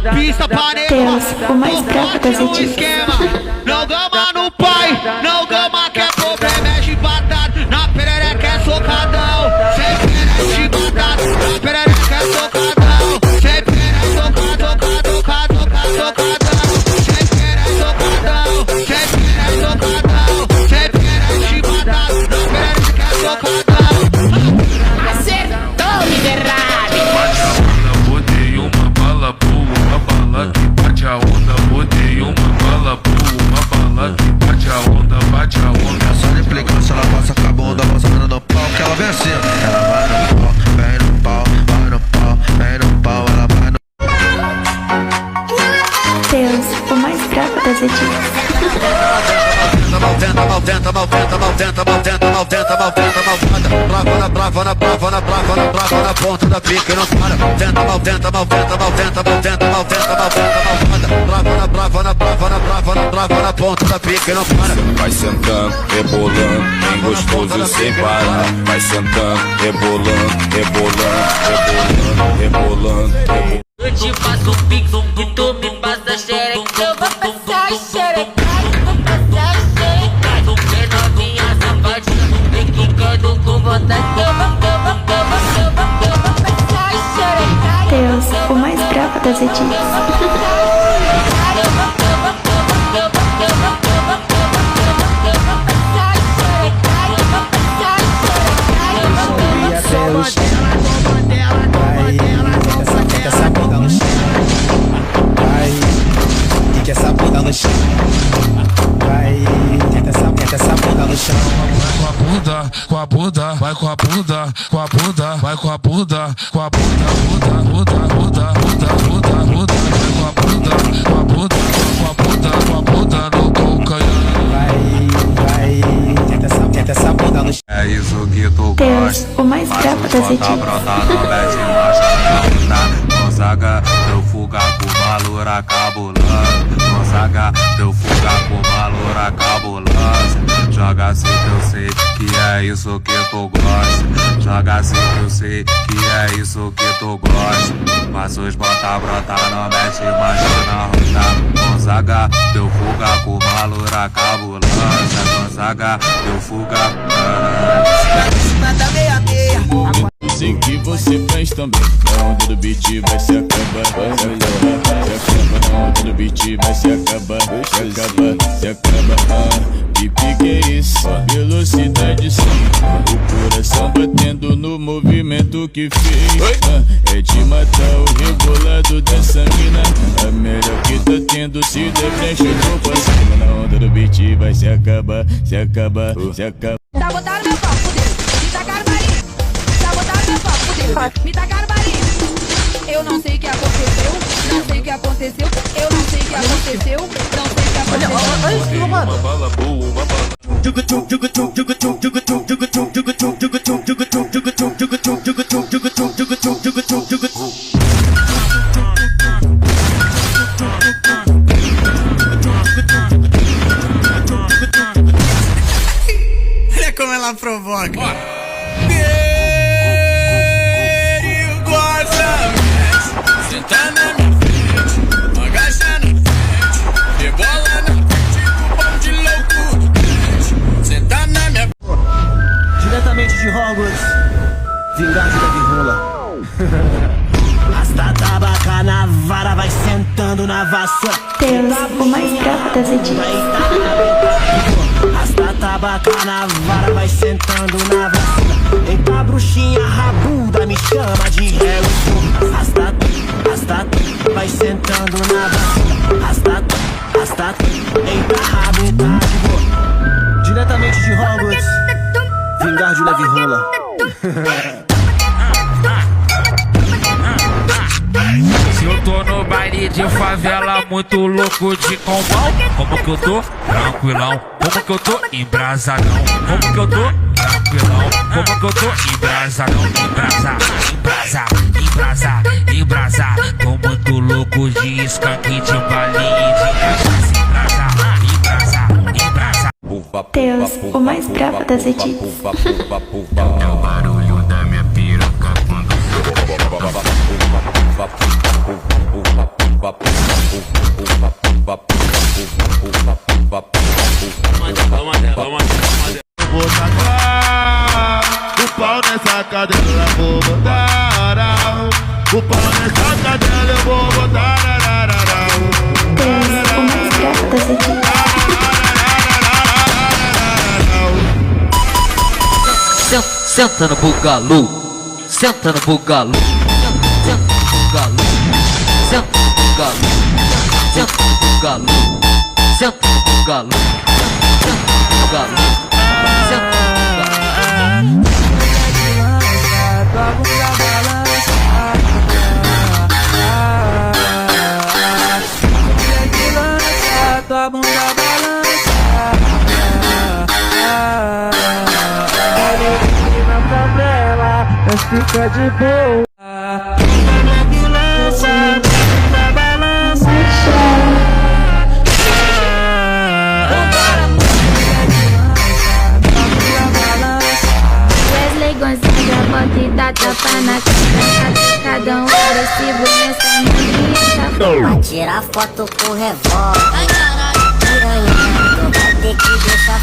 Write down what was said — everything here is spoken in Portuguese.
na pista, panela. Deus, o mais bravo das no edits. esquema, não gama no pai, não gama que é problema, é chibatado. Na perereca é socadão, sempre é chibatado. Na perereca é socadão, sempre é socadão, socadão. Sempre é socadão, sempre é socadão, sempre é chibatado. Na perereca é socadão. Acertou, miserável. Bate a onda, botei uma bala boa, uma bala que bate a onda, botei uma bala boa, uma bala que bate a onda, bate a onda. É só de implicância, ela passa com a bunda mostrando no pau que ela vem assim. Ela vai no pau, vem no pau, vai no pau, vem no pau, ela vai no. Deus, o mais bravo das edits. Malventa, malventa, malventa, malventa, malventa, malventa, malventa, malvada. Brava na ponta da pica e não para. Malventa, malventa, malventa, malventa, malventa, malventa, malventa, malvada. Brava na ponta da pica e não para. Vai sentando, rebolando, bem gostoso sem parar. Vai sentando, rebolando, rebolando, rebolando, rebolando. Eu te passo um pix e tu me passa xereca. Eu vou passar xereca, vou passar xereca. Porque novinha safadinha, tem quicando com vontade. Eu vou passar xereca. Deus, o mais bravo das edits. Essa bunda no chão, vai, tenta essa bunda no chão. Vai com a bunda, com a bunda, vai com a bunda, com a bunda, vai com a bunda, com a bunda, vai com a bunda, com a bunda, com a bunda no calcanhar. Vai, tenta essa bunda no chão. É isso que tu Deus, gosta. o mais bravo das edits. Brota, não mete marcha na Gonzaga, deu fuga com valor cabulosa. Gonzaga, deu fuga com valor cabulosa. Joga assim que eu sei que é isso que tu gosta. Joga assim que eu sei que é isso que tu gosta. Mas os brota, não mete marcha na rota. Gonzaga, deu fuga com valor cabulosa. Gonzaga, deu fuga. Sei que você faz também. Na onda do beat vai se acabar, se acaba. Na onda do beat vai se acabar, se acaba. Que pique é isso? Velocidade sim. O coração batendo no movimento que fez. É de matar o rebolado dessa mina. A melhor que tá tendo se der brecha eu vou pra cima. Na onda do beat vai se acabar, se acaba, se acaba. Sabotaram meu pau, fudeu, me tacaram balinha. Sabotaram meu pau, fudeu, me tacaram balinha. Eu não sei o que aconteceu, não sei o que aconteceu. Eu não sei o que aconteceu, não sei o que aconteceu. Olha isso, mano. Uma bala boa, uma bala. Olha como ela provoca. Senta na minha frente, agacha na frente, rebola na frente, com pão de louco. Senta na minha Diretamente de Hogwarts, Vingardio da Virula. Rasta tabaca na vara, vai sentando na vassoura. Deus, o mais bravo das edits. Rasta tabaca na vara, vai sentando na vassoura. Eita bruxinha rabuda, me chama de Harry. Rasta, vai sentando na vassoura. Rasta, eita rabuda de boa. Diretamente de Hogwarts, Vingardio da Virula. Se eu tô no baile de favela, muito louco de combão. Como que eu tô? Tranquilão. Como que eu tô? Embrasadão. Como que eu tô? Tranquilão. Como que eu tô? Embrasadão. Embrasa. Tô muito louco de skunk, de balinha, de cachaça. Embrasa. Deus, o mais bravo das edits. É o barulho da minha piroca quando Edith. Senta no bugalu, senta no bugalu, senta no bugalu, senta no bugalu, senta no bugalu, senta no bugalu, senta no bugalu, senta no bugalu. Tua bunda balança, mulher que lança, tua bunda balança. Na favela, mas fica de boa. Mulher que lança, tua bunda balança. Wesley Gonzaga, bota e dá tapa na cara. Cada um agressivo nessa manguita. Vai tirar foto com revólver. Piranha, tu vai ter que deixar